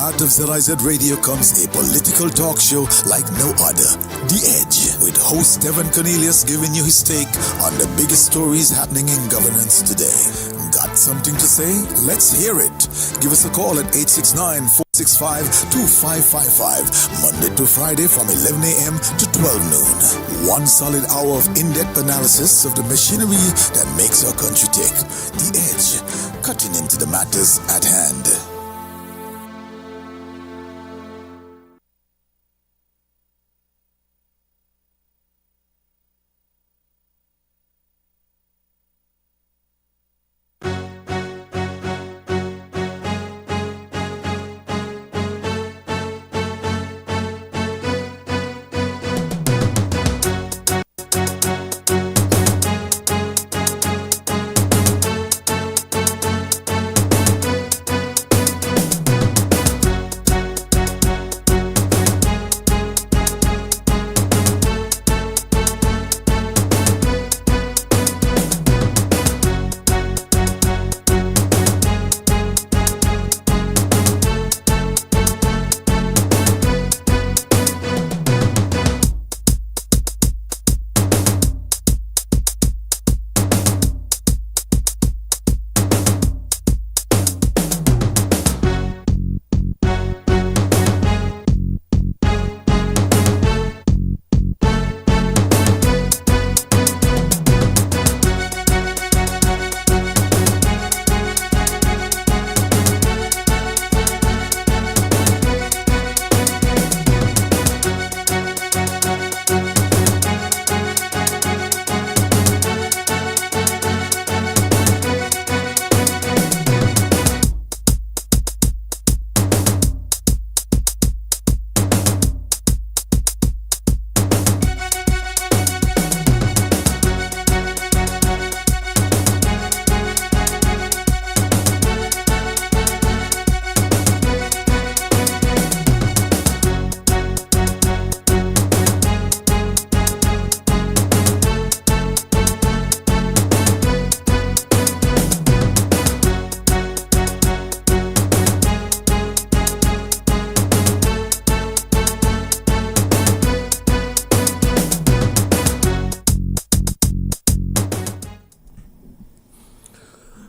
heart of ZIZ Radio comes a political talk show like no other. The Edge, with host Devon Cornelius giving you his take on the biggest stories happening in governance today. Got something to say? Let's hear it. Give us a call at 869-465-2555, Monday to Friday from 11 a.m. to 12 noon. One solid hour of in-depth analysis of the machinery that makes our country tick. The Edge, cutting into the matters at hand.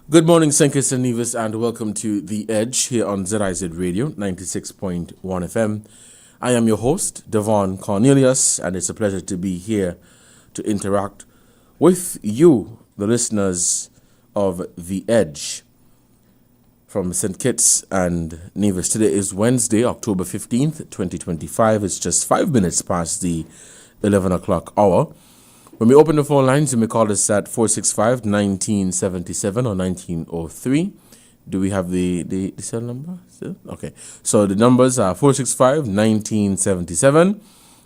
Good morning, St. Kitts and Nevis, and welcome to The Edge here on ZIZ Radio 96.1 FM. I am your host, Devon Cornelius, and it's a pleasure to be here to interact with you, the listeners of The Edge from St. Kitts and Nevis. Today is Wednesday, October 15th, 2025. It's just 5 minutes past the 11 o'clock hour. When we open the phone lines, you may call us at 465-1977 or 1903. Do we have the cell number still? Okay. So the numbers are 465-1977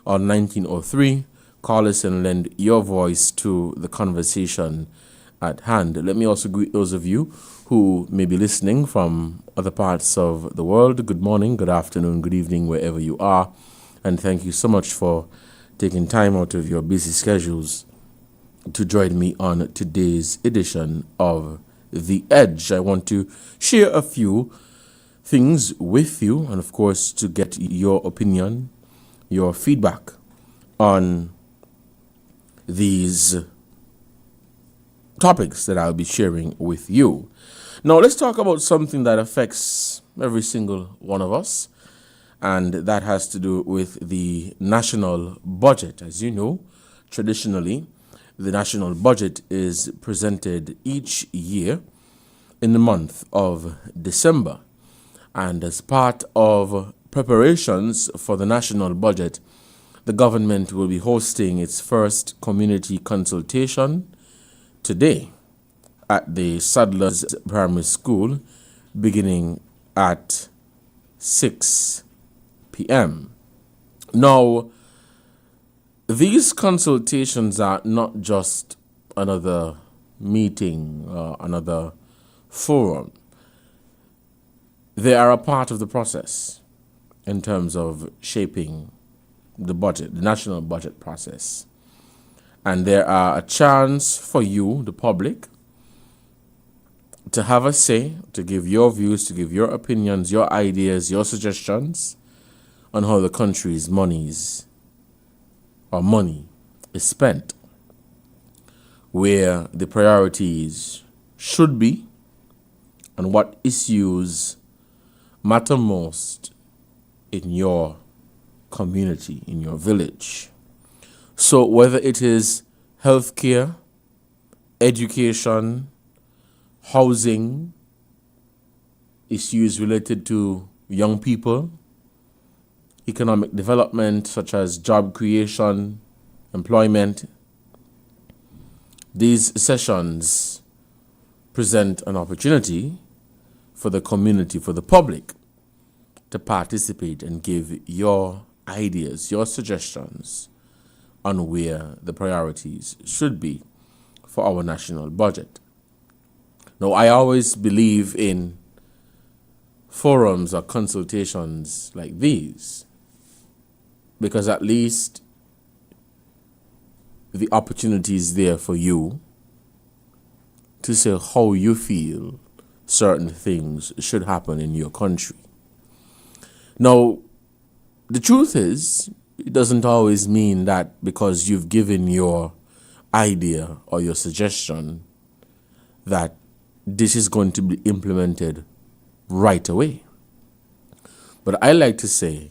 or 1903. Call us and lend your voice to the conversation at hand. Let me also greet those of you who may be listening from other parts of the world. Good morning, good afternoon, good evening, wherever you are. And thank you so much for taking time out of your busy schedules to join me on today's edition of The Edge. I want to share a few things with you and, of course, to get your opinion, your feedback on these topics that I'll be sharing with you. Now, let's talk about something that affects every single one of us, and that has to do with the national budget. As you know, traditionally, the national budget is presented each year in the month of December. And as part of preparations for the national budget, the government will be hosting its first community consultation today at the Sadler's Primary School, beginning at 6 p.m. Now, these consultations are not just another meeting or another forum. They are a part of the process in terms of shaping the budget, the national budget process. And there are a chance for you, the public, to have a say, to give your views, to give your opinions, your ideas, your suggestions on how the country's money is spent, where the priorities should be, and what issues matter most in your community, in your village. So whether it is healthcare, education, housing, issues related to young people, economic development such as job creation, employment, these sessions present an opportunity for the community, for the public, to participate and give your ideas, your suggestions on where the priorities should be for our national budget. Now, I always believe in forums or consultations like these, because at least the opportunity is there for you to say how you feel certain things should happen in your country. Now, the truth is, it doesn't always mean that because you've given your idea or your suggestion that this is going to be implemented right away. But I like to say,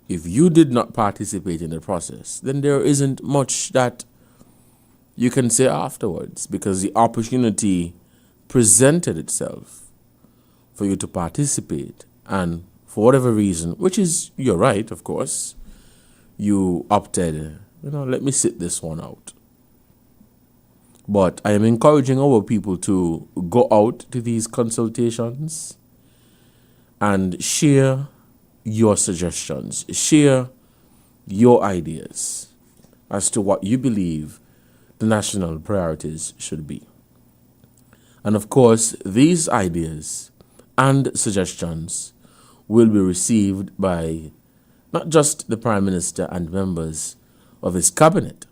if you did not participate in the process, then there isn't much that you can say afterwards, because the opportunity presented itself for you to participate, and for whatever reason, which is your right, of course, you opted, let me sit this one out. But I am encouraging our people to go out to these consultations and share your suggestions, share your ideas as to what you believe the national priorities should be. And of course, these ideas and suggestions will be received by not just the Prime Minister and members of his cabinet,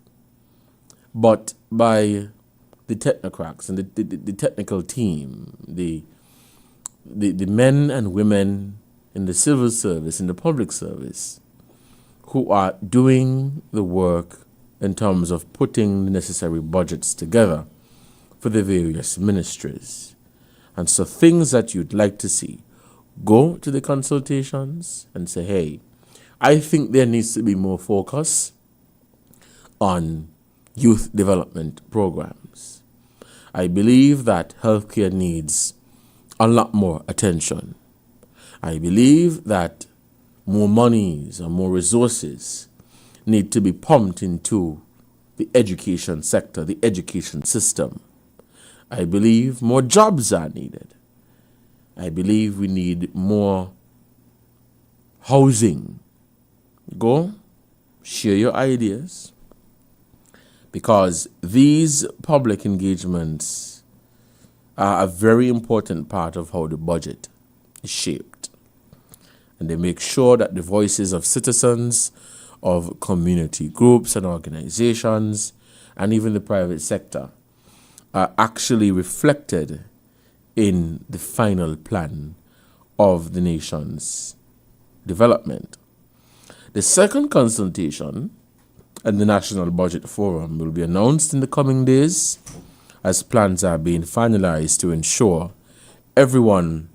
but by the technocrats and the technical team, the men and women in the civil service, in the public service, who are doing the work in terms of putting the necessary budgets together for the various ministries. And so things that you'd like to see, go to the consultations and say, hey, I think there needs to be more focus on youth development programs. I believe that healthcare needs a lot more attention. I believe that more monies and more resources need to be pumped into the education sector, the education system. I believe more jobs are needed. I believe we need more housing. Go, share your ideas, because these public engagements are a very important part of how the budget is shaped. And they make sure that the voices of citizens, of community groups and organizations, and even the private sector are actually reflected in the final plan of the nation's development. The second consultation at the National Budget Forum will be announced in the coming days, as plans are being finalized to ensure everyone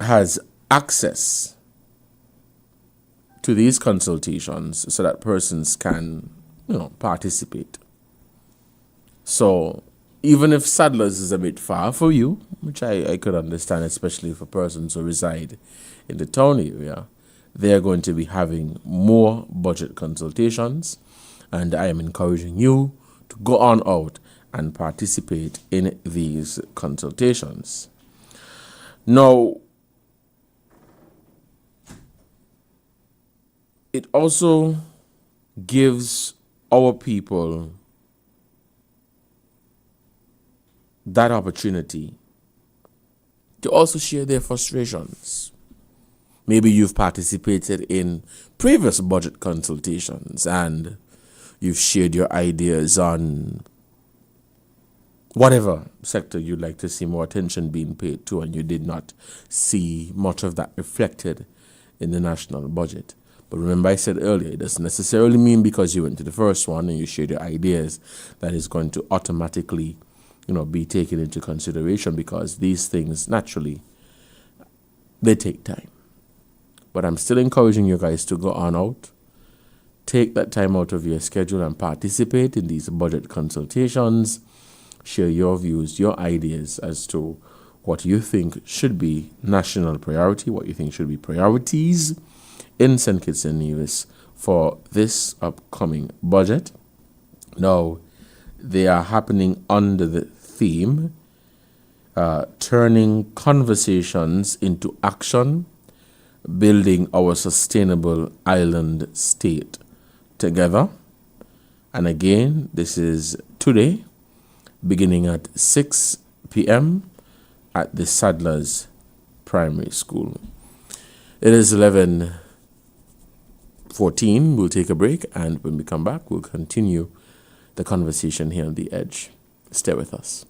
has access to these consultations so that persons can, participate. So even if Sadler's is a bit far for you, which I could understand, especially for persons who reside in the town area, they're going to be having more budget consultations, and I am encouraging you to go on out and participate in these consultations. Now, it also gives our people that opportunity to also share their frustrations. Maybe you've participated in previous budget consultations and you've shared your ideas on whatever sector you'd like to see more attention being paid to, and you did not see much of that reflected in the national budget. But remember, I said earlier, it doesn't necessarily mean because you went to the first one and you shared your ideas that is going to automatically, be taken into consideration, because these things naturally, they take time. But I'm still encouraging you guys to go on out, take that time out of your schedule and participate in these budget consultations. Share your views, your ideas as to what you think should be national priority, what you think should be priorities in St. Kitts and Nevis for this upcoming budget. Now, they are happening under the theme, turning conversations into action, building our sustainable island state together. And again, this is today, beginning at 6 p.m. at the Sadler's Primary School. It is 11:14. We'll take a break, and when we come back, we'll continue the conversation here on The Edge. Stay with us.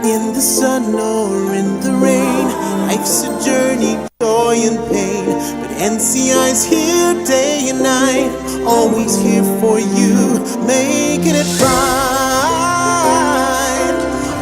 In the sun or in the rain, life's a journey, joy and pain. But NCI's here day and night, always here for you, making it right.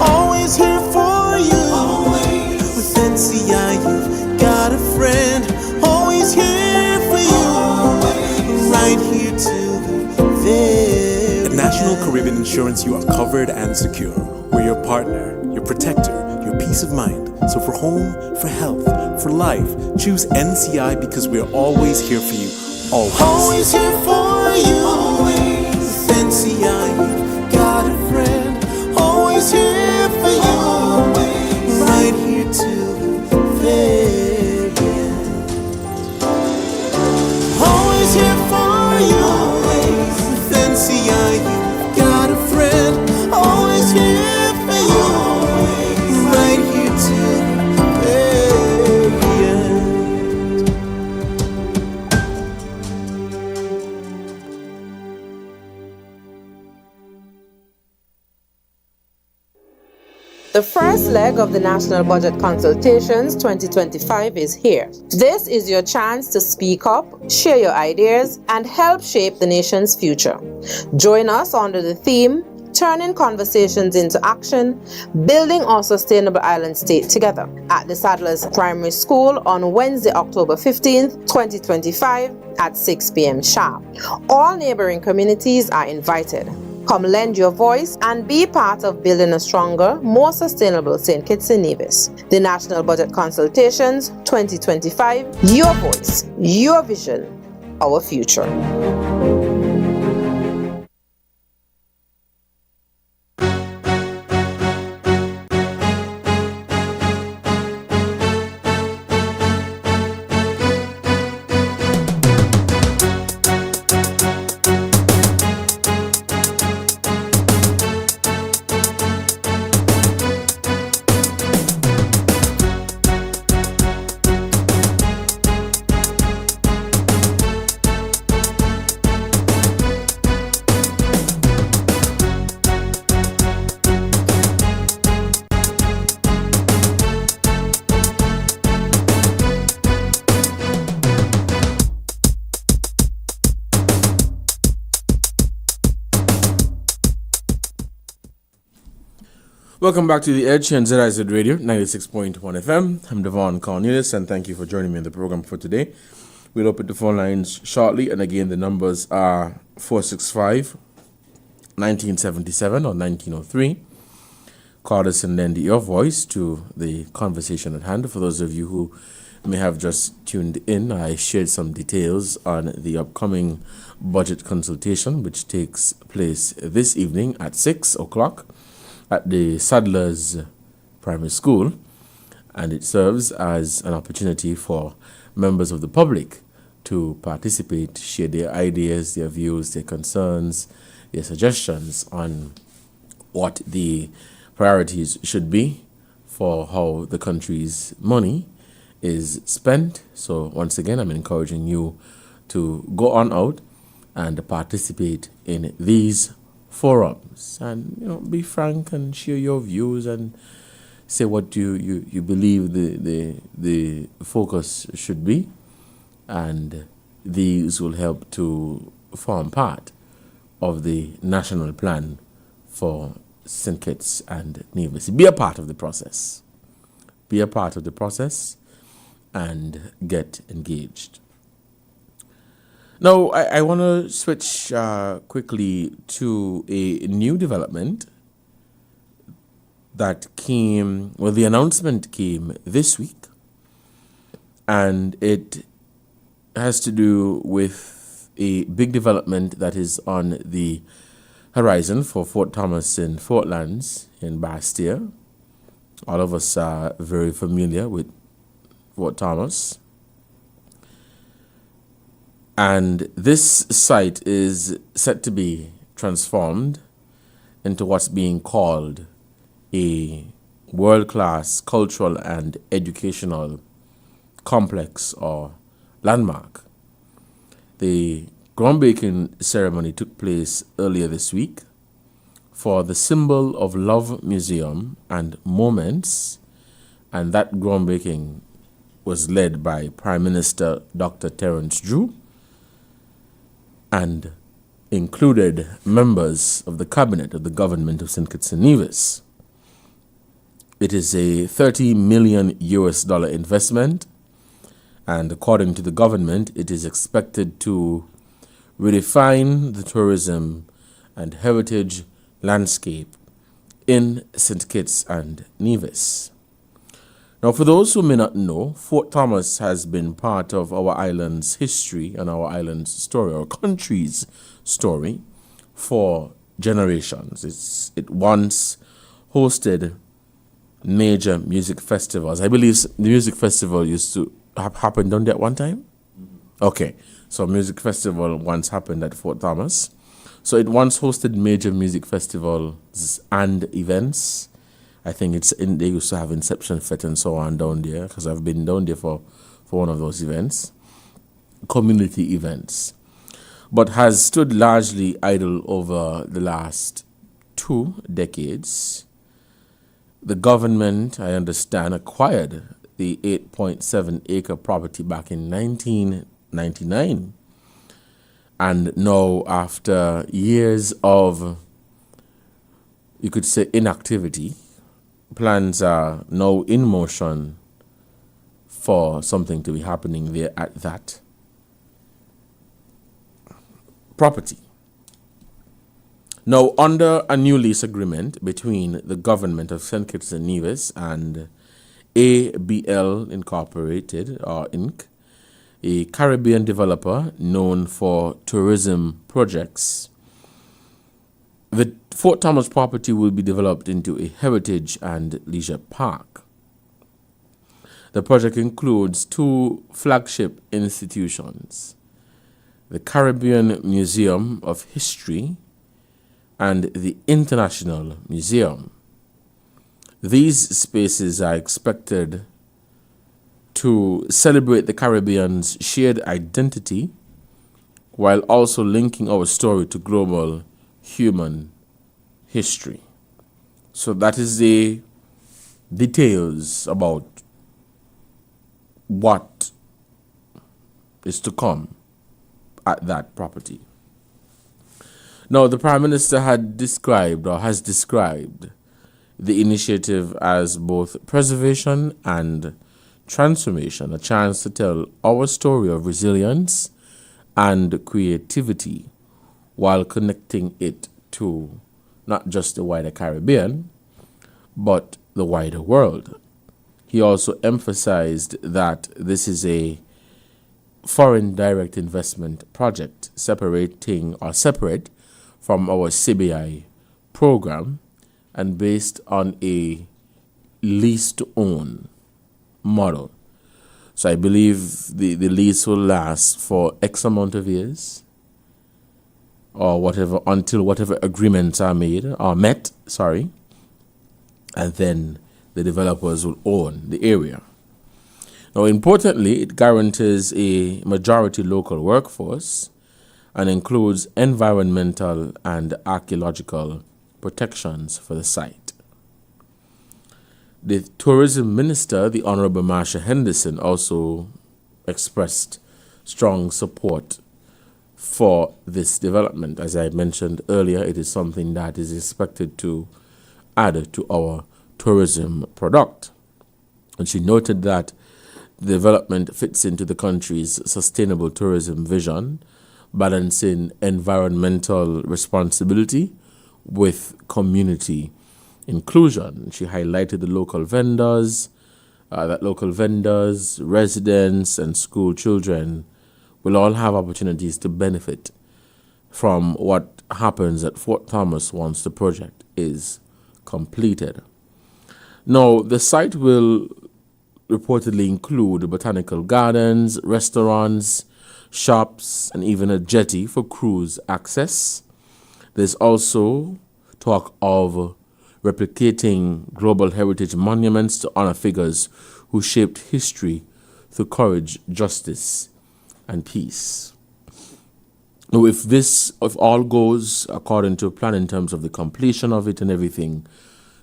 Always here for you. Always. With NCI, you've got a friend, always here for you. Always. Right here till the very end. At National Caribbean Insurance, you are covered and secure. We're your partner, your protector, your peace of mind. So for home, for health, for life, choose NCI because we're always here for you. Always. Always here for you. Always. With NCI, you've got a friend. Always here for you. Always. Right here till the very end. Always here for you. Always. With NCI, you've got a friend. Always here. The first leg of the National Budget Consultations 2025 is here. This is your chance to speak up, share your ideas, and help shape the nation's future. Join us under the theme, Turning Conversations into Action, Building Our Sustainable Island State Together at the Sadler's Primary School on Wednesday, October 15th, 2025 at 6 p.m. sharp. All neighboring communities are invited. Come lend your voice and be part of building a stronger, more sustainable St. Kitts and Nevis. The National Budget Consultations 2025, your voice, your vision, our future. Welcome back to The Edge here on ZIZ Radio, 96.1 FM. I'm Devon Cornelius, and thank you for joining me in the program for today. We'll open the phone lines shortly, and again, the numbers are 465-1977 or 1903. Call us and lend your voice to the conversation at hand. For those of you who may have just tuned in, I shared some details on the upcoming budget consultation, which takes place this evening at 6 o'clock at the Sadler's Primary School, and it serves as an opportunity for members of the public to participate, share their ideas, their views, their concerns, their suggestions on what the priorities should be for how the country's money is spent. So once again, I'm encouraging you to go on out and participate in these forums, and be frank and share your views and say what you believe the focus should be, and these will help to form part of the national plan for St. Kitts and Nevis. Be a part of the process. Be a part of the process and get engaged. Now, I want to switch quickly to a new development that came, well, the announcement came this week, and it has to do with a big development that is on the horizon for Fort Thomas in Fort Lands in Bastia. All of us are very familiar with Fort Thomas. And this site is set to be transformed into what's being called a world-class cultural and educational complex or landmark. The groundbreaking ceremony took place earlier this week for the Symbol of Love Museum and Moments, and that groundbreaking was led by Prime Minister Dr. Terence Drew and included members of the cabinet of the government of St. Kitts and Nevis. It is a $30 million investment, and according to the government, it is expected to redefine the tourism and heritage landscape in St. Kitts and Nevis. Now, for those who may not know, Fort Thomas has been part of our island's history and our island's story, our country's story, for generations. It once hosted major music festivals. I believe the music festival used to happen down there at one time? Okay, so music festival once happened at Fort Thomas. So it once hosted major music festivals and events. I think they used to have Inception Fete and so on down there, because I've been down there for one of those events, community events, but has stood largely idle over the last 2 decades. The government, I understand, acquired the 8.7-acre property back in 1999. And now, after years of, you could say, inactivity, plans are now in motion for something to be happening there at that property. Now, under a new lease agreement between the government of St. Kitts and Nevis and ABL Incorporated, or Inc., a Caribbean developer known for tourism projects, the Fort Thomas property will be developed into a heritage and leisure park. The project includes 2 flagship institutions, the Caribbean Museum of History and the International Museum. These spaces are expected to celebrate the Caribbean's shared identity while also linking our story to global human history. So that is the details about what is to come at that property. Now, the Prime Minister has described the initiative as both preservation and transformation, a chance to tell our story of resilience and creativity while connecting it to not just the wider Caribbean, but the wider world. he also emphasized that this is a foreign direct investment project separate from our CBI program and based on a lease to own model. So I believe the lease will last for X amount of years or whatever until whatever agreements are met, and then the developers will own the area. Now, importantly, it guarantees a majority local workforce and includes environmental and archaeological protections for the site. The tourism minister, the Honorable Marsha Henderson, also expressed strong support for this development. As I mentioned earlier, it is something that is expected to add to our tourism product. And she noted that the development fits into the country's sustainable tourism vision, balancing environmental responsibility with community inclusion. She highlighted the local vendors, residents, and school children will all have opportunities to benefit from what happens at Fort Thomas once the project is completed. Now, the site will reportedly include botanical gardens, restaurants, shops, and even a jetty for cruise access. There's also talk of replicating global heritage monuments to honor figures who shaped history through courage, justice, and peace. Now, if all goes according to plan in terms of the completion of it and everything,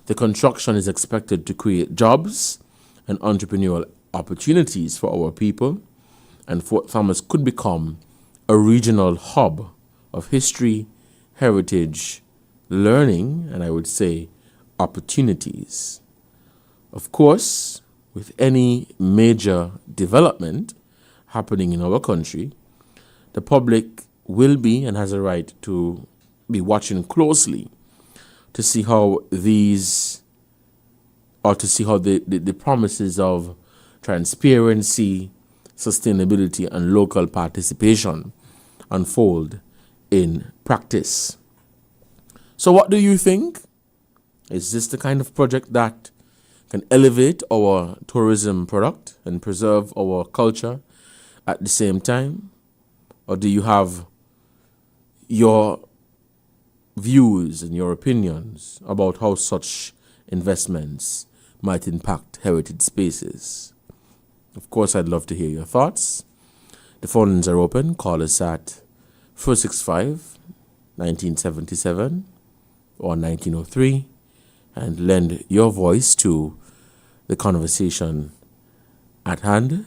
the construction is expected to create jobs and entrepreneurial opportunities for our people, and Fort Thomas could become a regional hub of history, heritage, learning, and I would say opportunities. Of course, with any major development happening in our country, the public will be and has a right to be watching closely to see how the promises of transparency, sustainability, and local participation unfold in practice. So what do you think? Is this the kind of project that can elevate our tourism product and preserve our culture at the same time? Or do you have your views and your opinions about how such investments might impact heritage spaces? Of course, I'd love to hear your thoughts. The phone lines are open. Call us at 465-1977 or 1903 and lend your voice to the conversation at hand.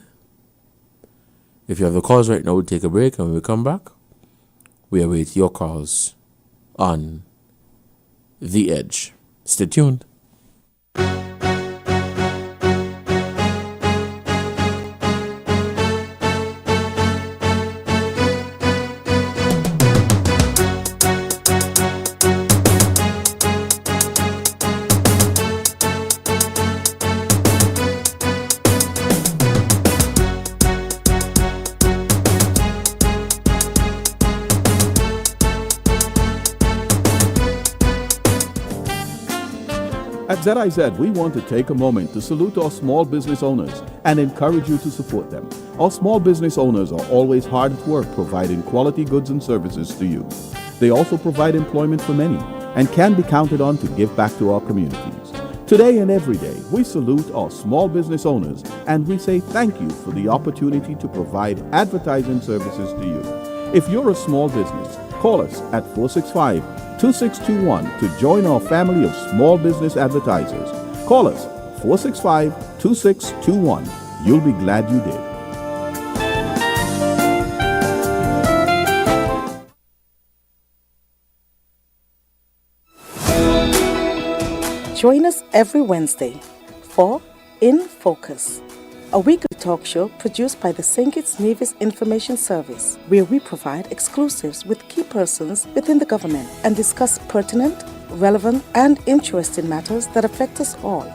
If you have the calls right now, we'll take a break, and when we come back, we await your calls on The Edge. Stay tuned. At ZIZ, we want to take a moment to salute our small business owners and encourage you to support them. Our small business owners are always hard at work providing quality goods and services to you. They also provide employment for many and can be counted on to give back to our communities. Today and every day, we salute our small business owners and we say thank you for the opportunity to provide advertising services to you. If you're a small business, call us at 465-2621 to join our family of small business advertisers. Call us 465-2621. You'll be glad you did. Join us every Wednesday for In Focus, a weekly talk show produced by the St. Kitts Nevis Information Service, where we provide exclusives with key persons within the government and discuss pertinent, relevant, and interesting matters that affect us all.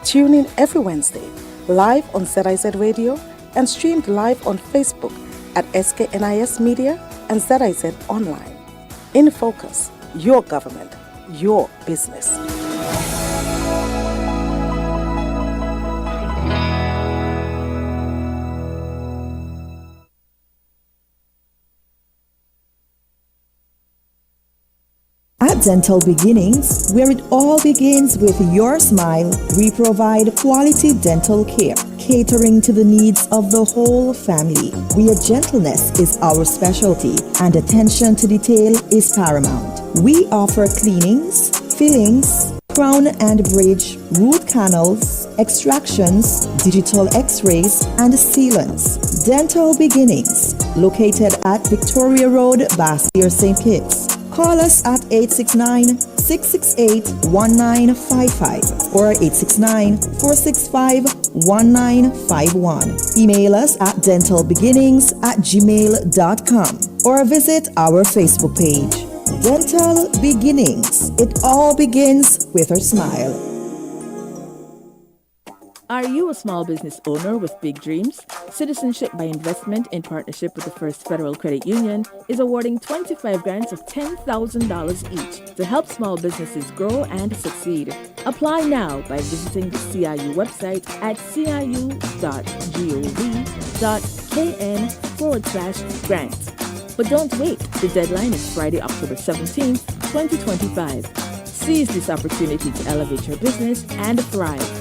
Tune in every Wednesday, live on ZIZ Radio and streamed live on Facebook at SKNIS Media and ZIZ Online. In Focus, your government, your business. At Dental Beginnings, where it all begins with your smile, we provide quality dental care, catering to the needs of the whole family, where gentleness is our specialty and attention to detail is paramount. We offer cleanings, fillings, crown and bridge, root canals, extractions, digital x-rays, and sealants. Dental Beginnings, located at Victoria Road, Bassier, St. Kitts. Call us at 869-668-1955 or 869-465-1951. Email us at dentalbeginnings@gmail.com or visit our Facebook page. Dental Beginnings. It all begins with a smile. Are you a small business owner with big dreams? Citizenship by Investment, in partnership with the First Federal Credit Union, is awarding 25 grants of $10,000 each to help small businesses grow and succeed. Apply now by visiting the CIU website at ciu.gov.kn/grant. But don't wait, the deadline is Friday, October 17th, 2025. Seize this opportunity to elevate your business and thrive.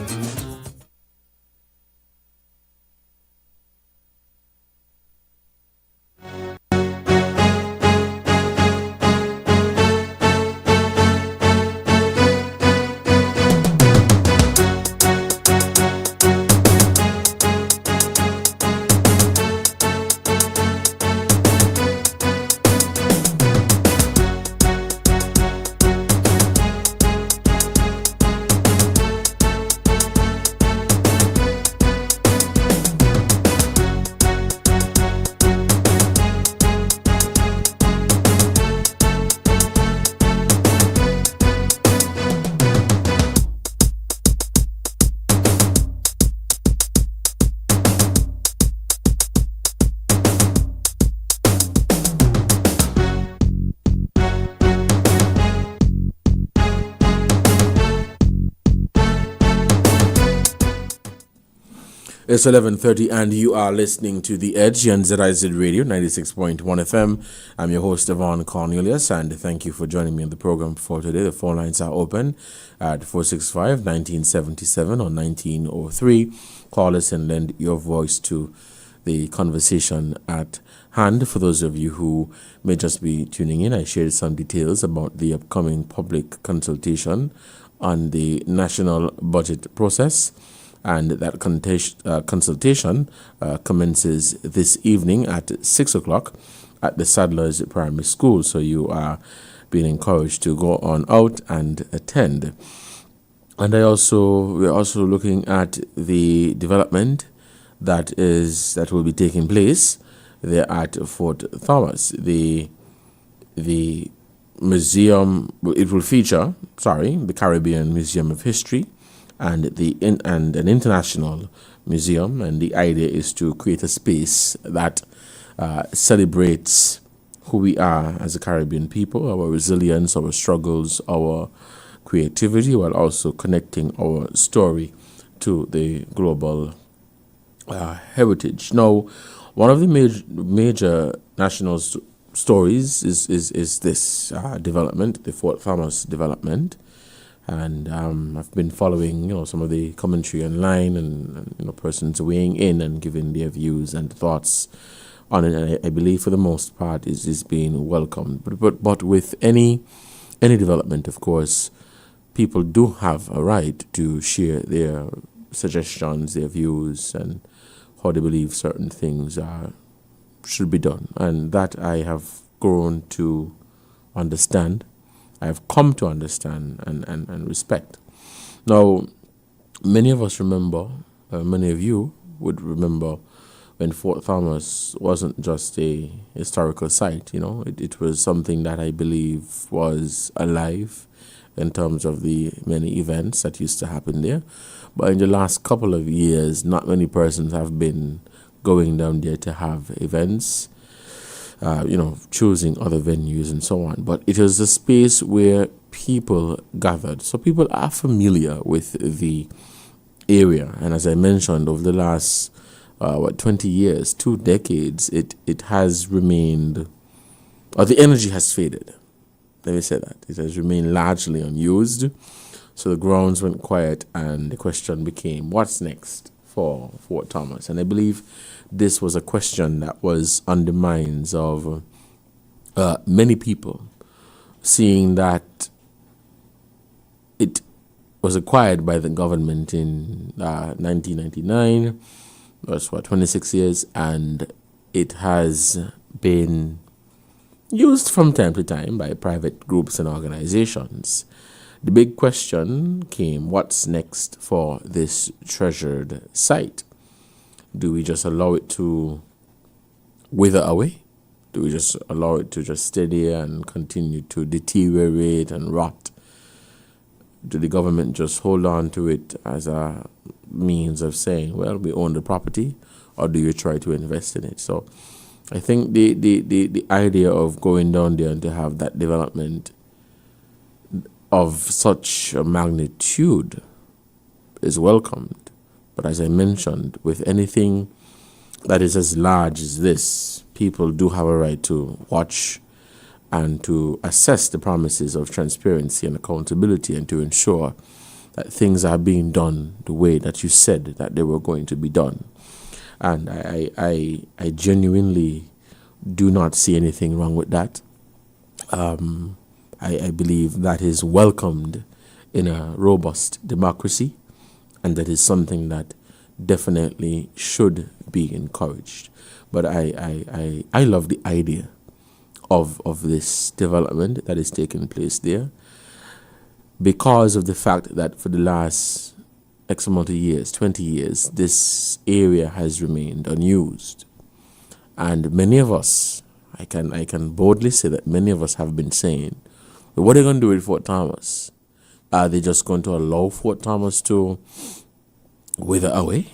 It's 11:30 and you are listening to The Edge on ZIZ Radio 96.1 FM. I'm your host, Yvonne Cornelius, and thank you for joining me on the program for today. The phone lines are open at 465-1977 or 1903. Call us and lend your voice to the conversation at hand. For those of you who may just be tuning in, I shared some details about the upcoming public consultation on the national budget process. And that consultation commences this evening at 6 o'clock at the Sadler's Primary School. So you are being encouraged to go on out and attend. And we're also looking at the development that will be taking place there at Fort Thomas. The museum, it will feature, the Caribbean Museum of History and an international museum, and the idea is to create a space that celebrates who we are as a Caribbean people, our resilience, our struggles, our creativity, while also connecting our story to the global heritage. Now, one of the major national stories is this development, the Fort Thomas development. And I've been following, some of the commentary online and persons weighing in and giving their views and thoughts on it. And I believe for the most part is being welcomed. But with any development, of course, people do have a right to share their suggestions, their views, and how they believe certain things should be done. And that I have grown to understand. I have come to understand and respect. Now, many of us remember, many of you would remember when Fort Thomas wasn't just a historical site, it was something that I believe was alive in terms of the many events that used to happen there. But in the last couple of years, not many persons have been going down there to have events, choosing other venues and so on. But it is a space where people gathered. So people are familiar with the area. And as I mentioned, over the last 20 years, 2 decades, it has remained, or the energy has faded. Let me say that. It has remained largely unused. So the grounds went quiet and the question became, what's next for Fort Thomas? And I believe this was a question that was on the minds of many people, seeing that it was acquired by the government in 1999. That's 26 years, and it has been used from time to time by private groups and organizations. The big question came, what's next for this treasured site? Do we just allow it to wither away? Do we just allow it to just stay there and continue to deteriorate and rot? Do the government just hold on to it as a means of saying, well, we own the property, or do you try to invest in it? So I think the idea of going down there and to have that development of such a magnitude is welcomed. But as I mentioned, with anything that is as large as this, people do have a right to watch and to assess the promises of transparency and accountability, and to ensure that things are being done the way that you said that they were going to be done. And I genuinely do not see anything wrong with that. I believe that is welcomed in a robust democracy, and that is something that definitely should be encouraged. But I love the idea of this development that is taking place there, because of the fact that for the last X amount of years, 20 years, this area has remained unused. And many of us, I can boldly say that many of us have been saying, well, what are they going to do with Fort Thomas? Are they just going to allow Fort Thomas to wither away?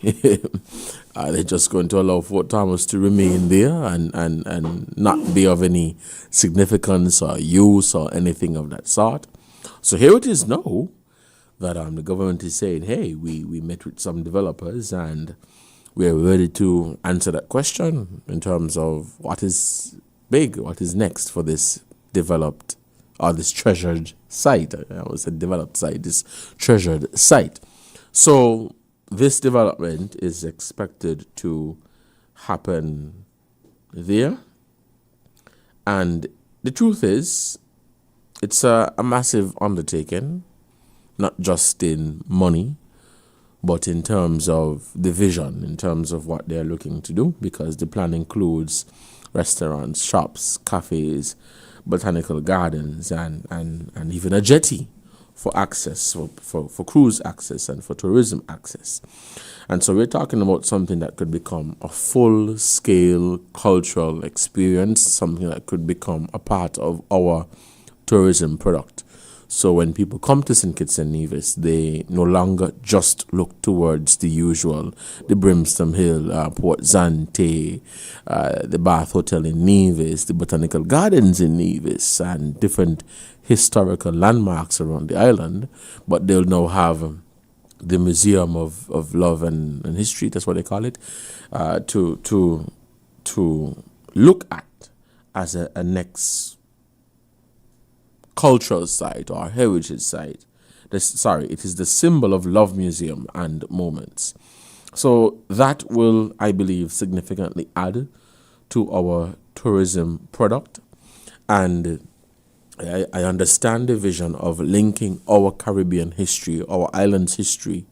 Are they just going to allow Fort Thomas to remain there and not be of any significance or use or anything of that sort? So here it is now that the government is saying, hey, we met with some developers and we are ready to answer that question in terms of what is big, what is next for this developed or this treasured site. I always said developed site, this treasured site. So this development is expected to happen there. And the truth is, it's a massive undertaking, not just in money, but in terms of the vision, in terms of what they're looking to do, because the plan includes restaurants, shops, cafes, botanical gardens, and even a jetty for access, for cruise access and for tourism access. And so we're talking about something that could become a full-scale cultural experience, something that could become a part of our tourism product. So when people come to St. Kitts and Nevis, they no longer just look towards the usual, the Brimstone Hill, Port Zante, the Bath Hotel in Nevis, the Botanical Gardens in Nevis, and different historical landmarks around the island, but they'll now have the Museum of Love and History, that's what they call it, to look at as a next cultural site or heritage site. It is the Symbol of Love Museum and Moments. So that will, I believe, significantly add to our tourism product. And I understand the vision of linking our Caribbean history, our island's history,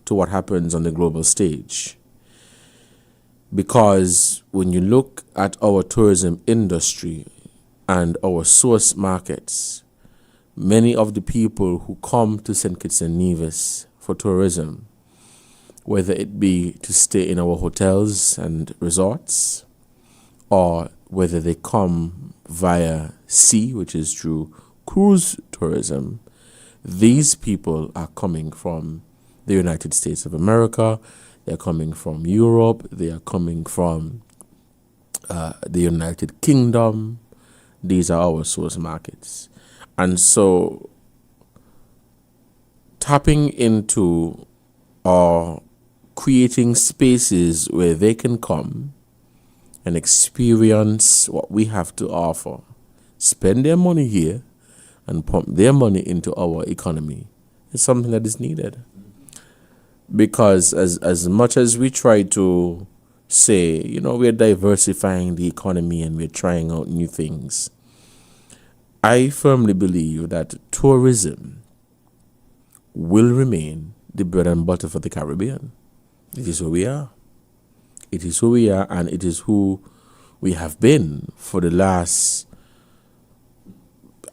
to what happens on the global stage. Because when you look at our tourism industry and our source markets, many of the people who come to St. Kitts and Nevis for tourism, whether it be to stay in our hotels and resorts, or whether they come via sea, which is through cruise tourism, these people are coming from the United States of America, they're coming from Europe, they are coming from the United Kingdom. These are our source markets. And so tapping into or creating spaces where they can come and experience what we have to offer, spend their money here and pump their money into our economy is something that is needed. Because as much as we try to say, we're diversifying the economy and we're trying out new things, I firmly believe that tourism will remain the bread and butter for the Caribbean. It is who we are. It is who we are, and it is who we have been for the last,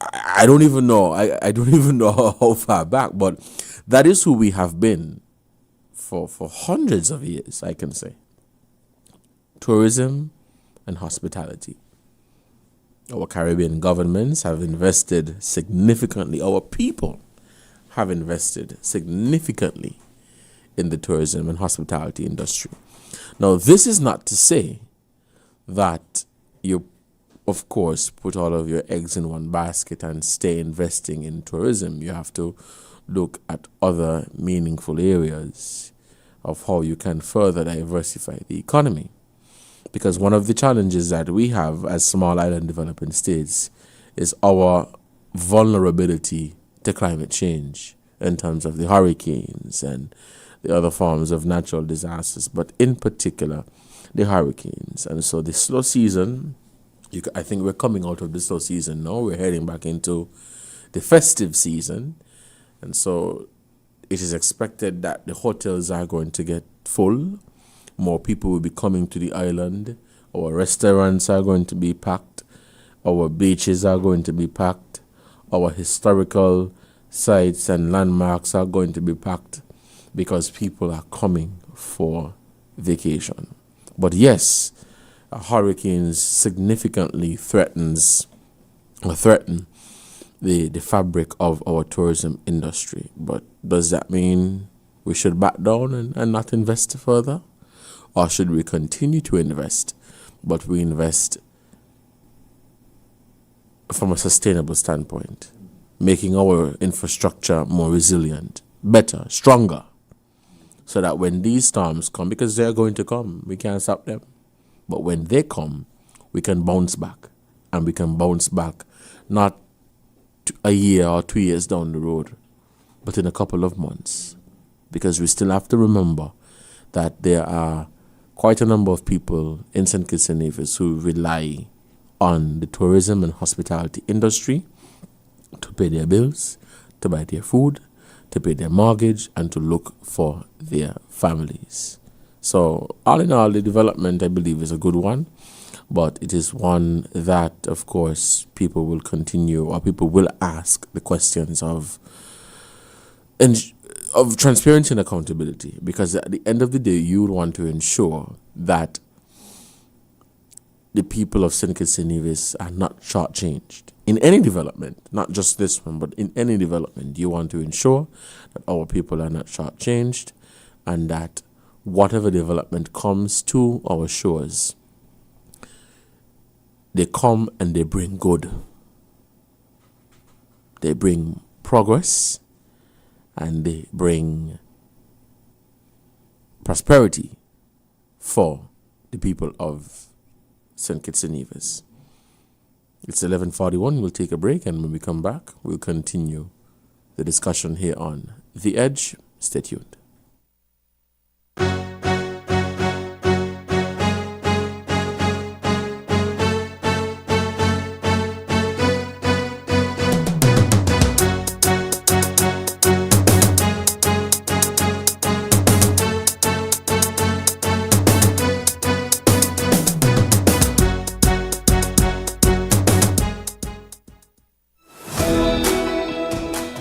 I don't even know. I don't even know how far back, but that is who we have been for hundreds of years, I can say. Tourism and hospitality. Our Caribbean governments have invested significantly. Our people have invested significantly in the tourism and hospitality industry. Now, this is not to say that you, of course, put all of your eggs in one basket and stay investing in tourism. You have to look at other meaningful areas of how you can further diversify the economy. Because one of the challenges that we have as small island developing states is our vulnerability to climate change in terms of the hurricanes and the other forms of natural disasters, but in particular, the hurricanes. And so the slow season, I think we're coming out of the slow season now. We're heading back into the festive season. And so it is expected that the hotels are going to get full. More people will be coming to the island. Our restaurants are going to be packed. Our beaches are going to be packed. Our historical sites and landmarks are going to be packed because people are coming for vacation. But yes, hurricanes significantly threaten the fabric of our tourism industry. But does that mean we should back down and not invest further? Or should we continue to invest, but we invest from a sustainable standpoint, making our infrastructure more resilient, better, stronger, so that when these storms come, because they're going to come, we can't stop them, but when they come, we can bounce back, and we can bounce back not a year or 2 years down the road, but in a couple of months, because we still have to remember that there are quite a number of people in St. Kitts and Nevis who rely on the tourism and hospitality industry to pay their bills, to buy their food, to pay their mortgage, and to look for their families. So all in all, the development, I believe, is a good one, but it is one that, of course, people will continue, or people will ask the questions of transparency and accountability, because at the end of the day, you would want to ensure that the people of St. Kitts and Nevis are not shortchanged in any development, not just this one, but in any development. You want to ensure that our people are not shortchanged, and that whatever development comes to our shores, they come and they bring good. They bring progress, and they bring prosperity for the people of St. Kitts and Nevis. It's 11:41. We'll take a break, and when we come back, we'll continue the discussion here on The Edge. Stay tuned.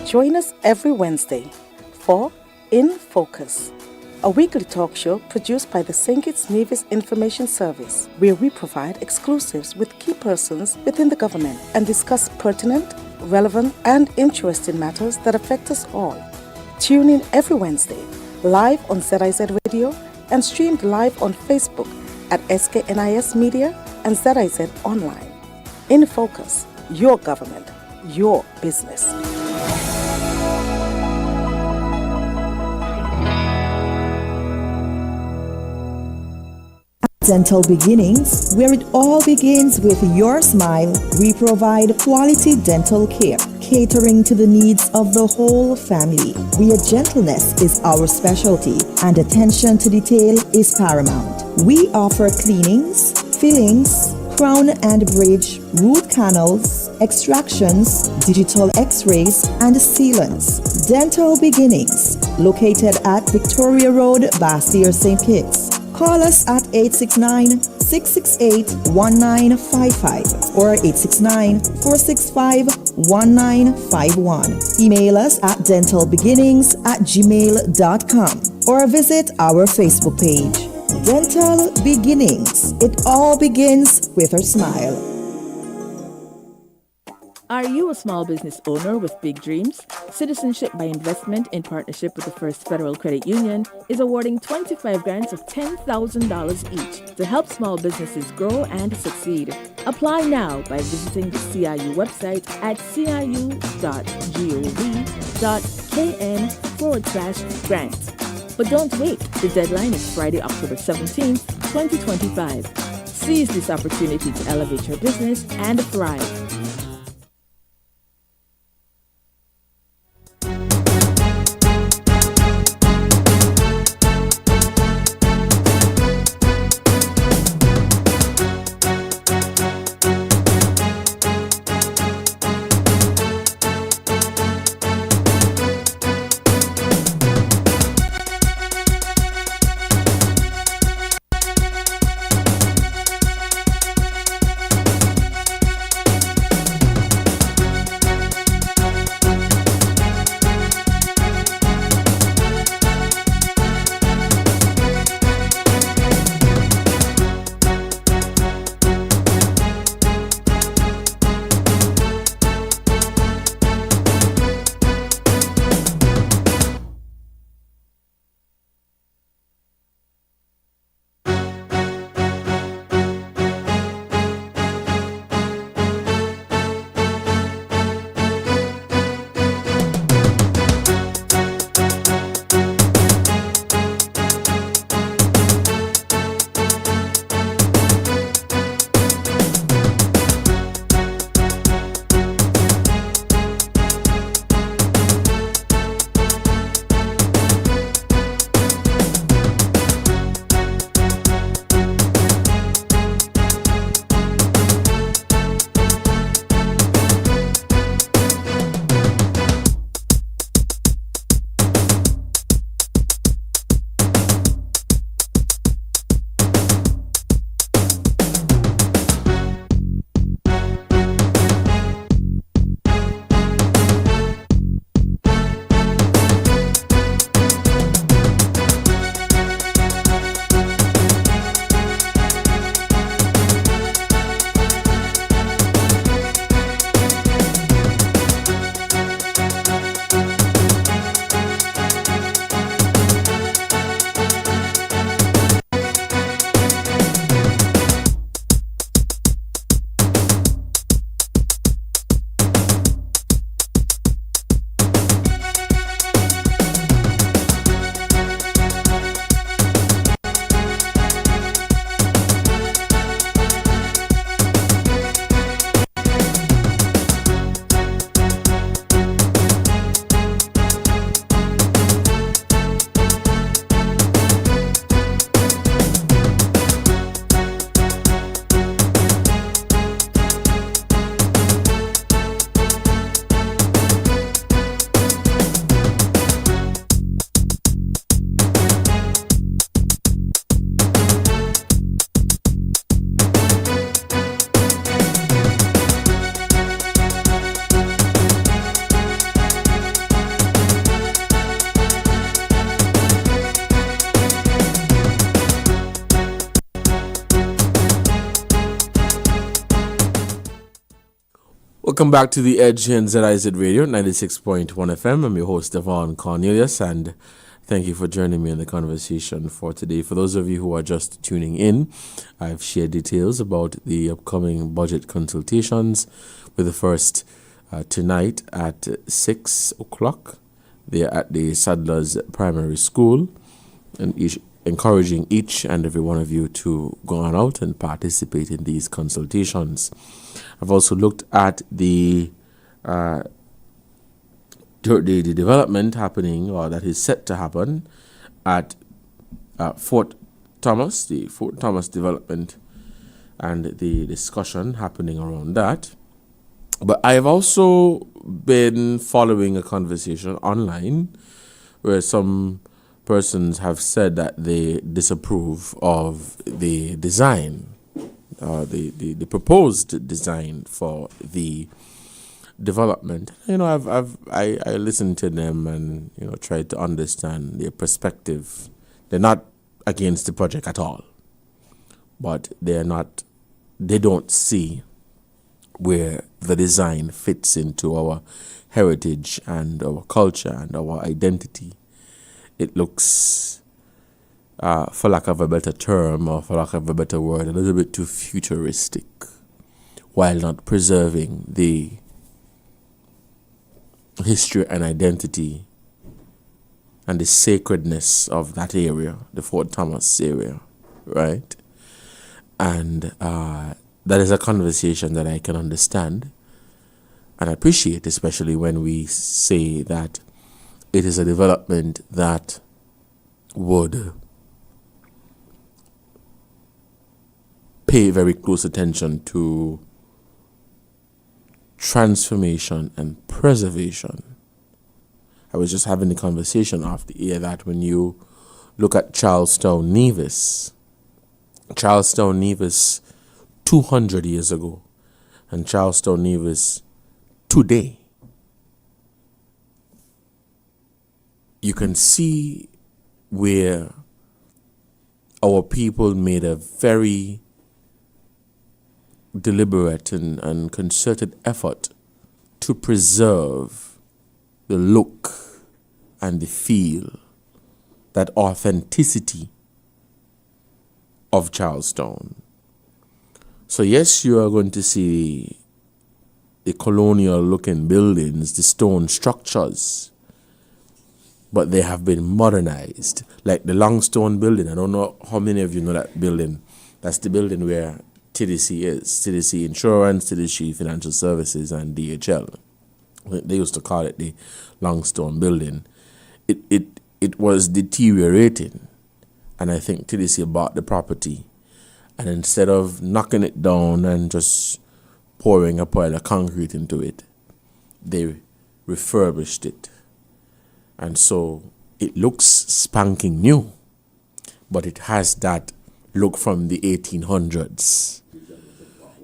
Join us every Wednesday for In Focus, a weekly talk show produced by the St. Kitts Nevis Information Service, where we provide exclusives with key persons within the government and discuss pertinent, relevant, and interesting matters that affect us all. Tune in every Wednesday live on ZIZ Radio, and streamed live on Facebook at SKNIS Media and ZIZ Online. In Focus, your government, your business. Dental Beginnings, where it all begins with your smile, we provide quality dental care, catering to the needs of the whole family. Where gentleness is our specialty and attention to detail is paramount. We offer cleanings, fillings, crown and bridge, root canals, extractions, digital x-rays, and sealants. Dental Beginnings, located at Victoria Road, Bassier, St. Kitts. Call us at 869-668-1955 or 869-465-1951. Email us at dentalbeginnings@gmail.com or visit our Facebook page. Dental Beginnings. It all begins with a smile. Are you a small business owner with big dreams? Citizenship by Investment, in partnership with the First Federal Credit Union, is awarding 25 grants of $10,000 each to help small businesses grow and succeed. Apply now by visiting the CIU website at ciu.gov.kn/grant. But don't wait, the deadline is Friday, October 17th, 2025. Seize this opportunity to elevate your business and thrive. Welcome back to The Edge here in ZIZ Radio 96.1 FM. I'm your host, Devon Cornelius, and Thank you for joining me in the conversation for today. For those of you who are just tuning in, I've shared details about the upcoming budget consultations, with the first tonight at 6 o'clock. They're at the Sadler's Primary School, and encouraging each and every one of you to go on out and participate in these consultations. I've also looked at the development happening, or that is set to happen, at Fort Thomas, the Fort Thomas development, and the discussion happening around that. But I've also been following a conversation online where some persons have said that they disapprove of the design, the proposed design for the development. I listened to them and tried to understand their perspective. They're not against the project at all, but they don't see where the design fits into our heritage and our culture and our identity. It looks, for lack of a better term or for lack of a better word, a little bit too futuristic, while not preserving the history and identity and the sacredness of that area, the Fort Thomas area, right? And that is a conversation that I can understand and appreciate, especially when we say that it is a development that would pay very close attention to transformation and preservation. I was just having the conversation off the air that when you look at Charlestown Nevis 200 years ago and Charlestown Nevis today, you can see where our people made a very deliberate and concerted effort to preserve the look and the feel, that authenticity of Charlestown. So yes, you are going to see the colonial looking buildings, the stone structures, but they have been modernized. Like the Longstone building, I don't know how many of you know that building. That's the building where TDC is, TDC Insurance, TDC Financial Services, and DHL. They used to call it the Longstone building. It was deteriorating, and I think TDC bought the property, and instead of knocking it down and just pouring a pile of concrete into it, they refurbished it. And so it looks spanking new, but it has that look from the 1800s.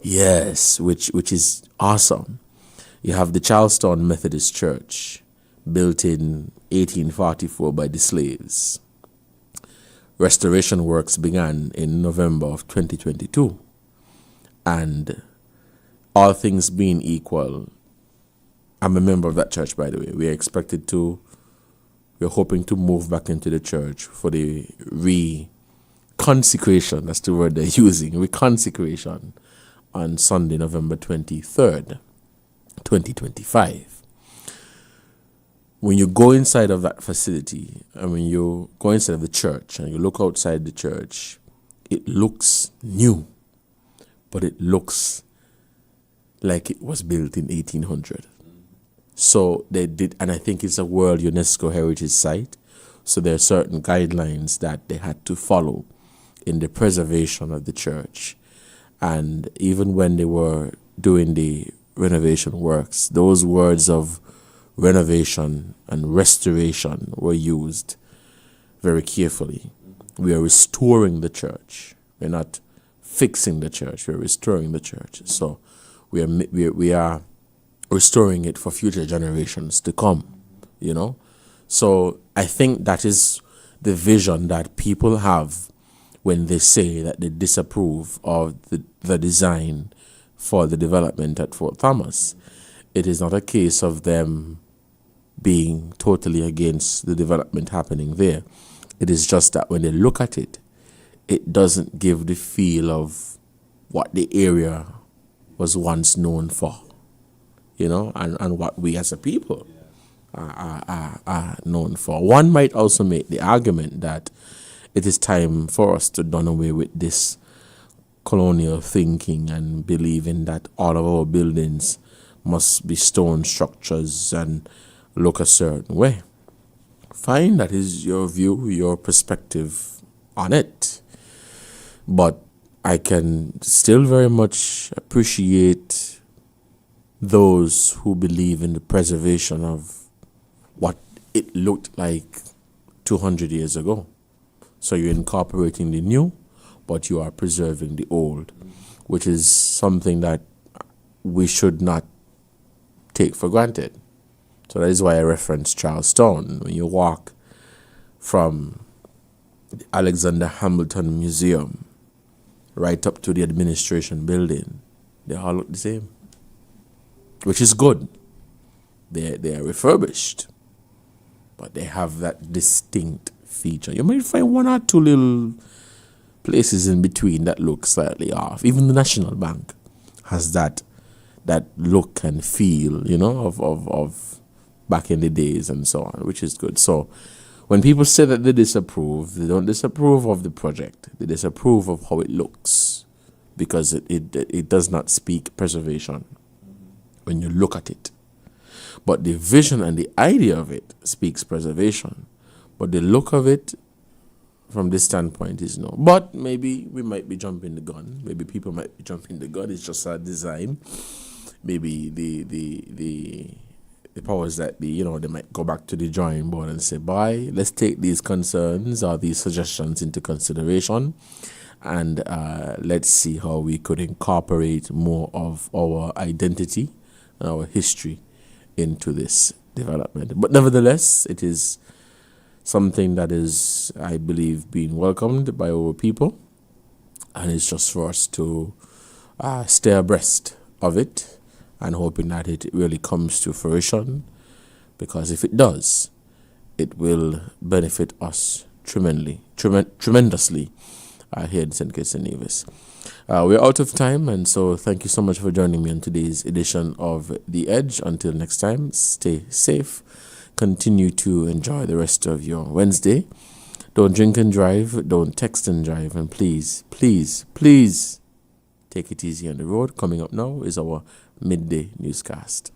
Yes, which is awesome. You have the Charlestown Methodist Church, built in 1844 by the slaves. Restoration works began in November of 2022. And all things being equal, I'm a member of that church, by the way. We're hoping to move back into the church for the reconsecration. That's the word they're using, reconsecration, on Sunday, November 23rd, 2025. When you go inside of that facility, and when you go inside of the church and you look outside the church, it looks new, but it looks like it was built in 1800. So they did, and I think it's a World UNESCO Heritage Site, so there are certain guidelines that they had to follow in the preservation of the church. And even when they were doing the renovation works, those words of renovation and restoration were used very carefully. We are restoring the church. We're not fixing the church. We're restoring the church. So we are restoring it for future generations to come, So I think that is the vision that people have when they say that they disapprove of the design for the development at Fort Thomas. It is not a case of them being totally against the development happening there. It is just that when they look at it, it doesn't give the feel of what the area was once known for, and what we as a people are known for. One might also make the argument that it is time for us to done away with this colonial thinking and believing that all of our buildings must be stone structures and look a certain way. Fine, that is your view, your perspective on it. But I can still very much appreciate those who believe in the preservation of what it looked like 200 years ago. So you're incorporating the new, but you are preserving the old, which is something that we should not take for granted. So that is why I referenced Charlestown. When you walk from the Alexander Hamilton Museum right up to the administration building, they all look the same, which is good. They are refurbished, but they have that distinct feature. You might find one or two little places in between that look slightly off. Even the National Bank has that look and feel, of back in the days and so on, which is good. So when people say that they disapprove, they don't disapprove of the project. They disapprove of how it looks, because it does not speak preservation when you look at it. But the vision and the idea of it speaks preservation. But the look of it from this standpoint is no. But maybe we might be jumping the gun. Maybe people might be jumping the gun. It's just our design. Maybe the powers that be, they might go back to the drawing board and say, boy, let's take these concerns or these suggestions into consideration, and let's see how we could incorporate more of our identity and our history into this development. But nevertheless, it is something that is, I believe, being welcomed by our people, and it's just for us to stay abreast of it and hoping that it really comes to fruition, because if it does, it will benefit us tremendously here in St. Kitts and Nevis. We're out of time, and so thank you so much for joining me on today's edition of The Edge. Until next time, stay safe. Continue to enjoy the rest of your Wednesday. Don't drink and drive. Don't text and drive. And please, please, please take it easy on the road. Coming up now is our midday newscast.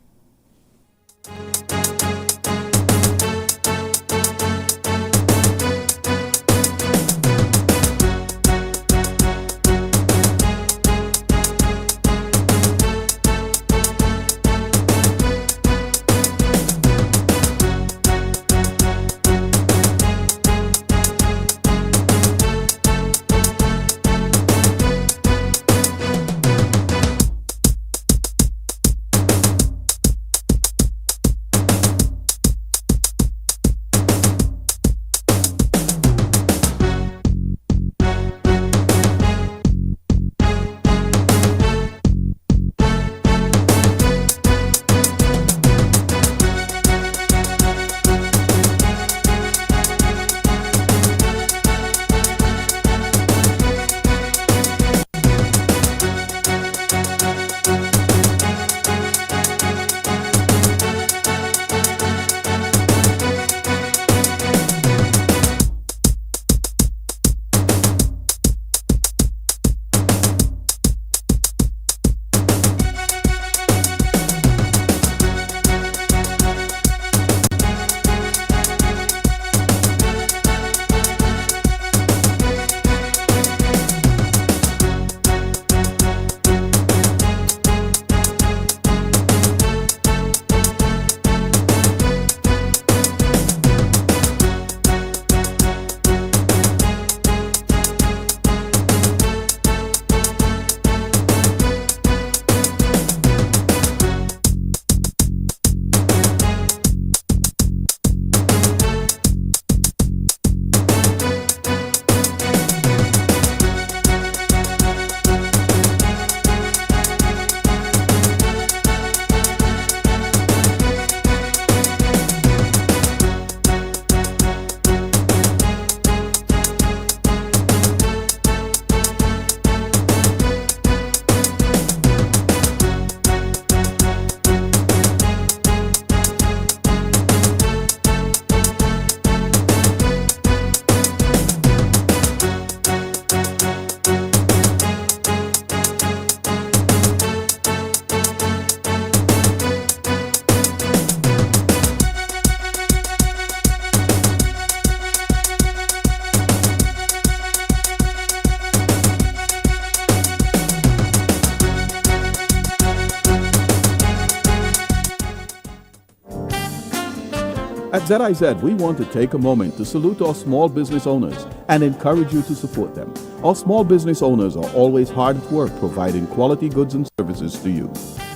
At ZIZ, we want to take a moment to salute our small business owners and encourage you to support them. Our small business owners are always hard at work providing quality goods and services to you.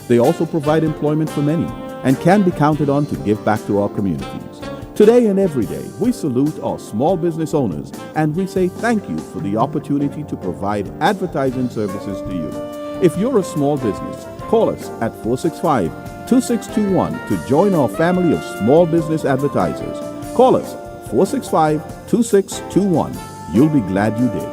They also provide employment for many and can be counted on to give back to our communities. Today and every day, we salute our small business owners and we say thank you for the opportunity to provide advertising services to you. If you're a small business, call us at 465-2621 to join our family of small business advertisers. Call us 465-2621. You'll be glad you did.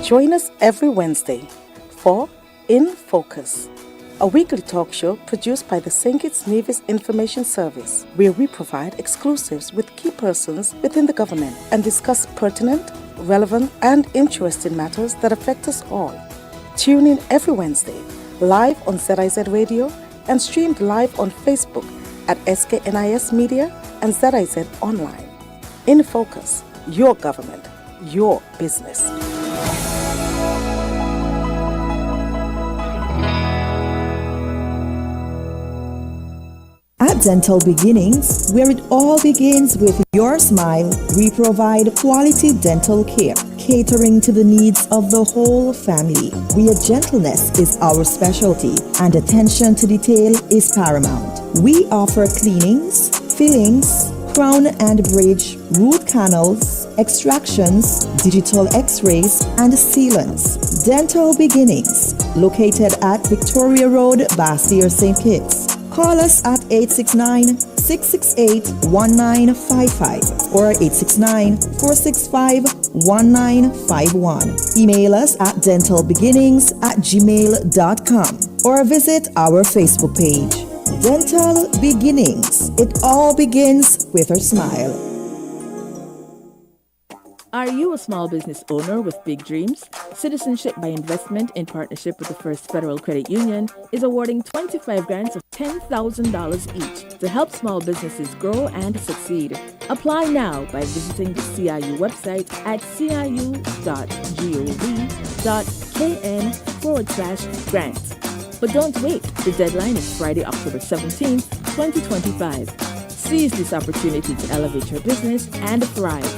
Join us every Wednesday for In Focus, a weekly talk show produced by the St. Kitts Nevis Information Service, where we provide exclusives with key persons within the government and discuss pertinent, relevant, and interesting matters that affect us all. Tune in every Wednesday, live on ZIZ Radio and streamed live on Facebook at SKNIS Media and ZIZ Online. In Focus, your government, your business. At Dental Beginnings, where it all begins with your smile, we provide quality dental care, catering to the needs of the whole family. Where gentleness is our specialty and attention to detail is paramount. We offer cleanings, fillings, crown and bridge, root canals, extractions, digital x-rays, and sealants. Dental Beginnings, located at Victoria Road, Bassier, St. Kitts. Call us at 869-668-1955 or 869-465-1951. Email us at dentalbeginnings@gmail.com or visit our Facebook page. Dental Beginnings. It all begins with a smile. Are you a small business owner with big dreams? Citizenship by Investment, in partnership with the First Federal Credit Union, is awarding 25 grants of $10,000 each to help small businesses grow and succeed. Apply now by visiting the CIU website at ciu.gov.kn/grants. But don't wait, the deadline is Friday, October 17th, 2025. Seize this opportunity to elevate your business and thrive.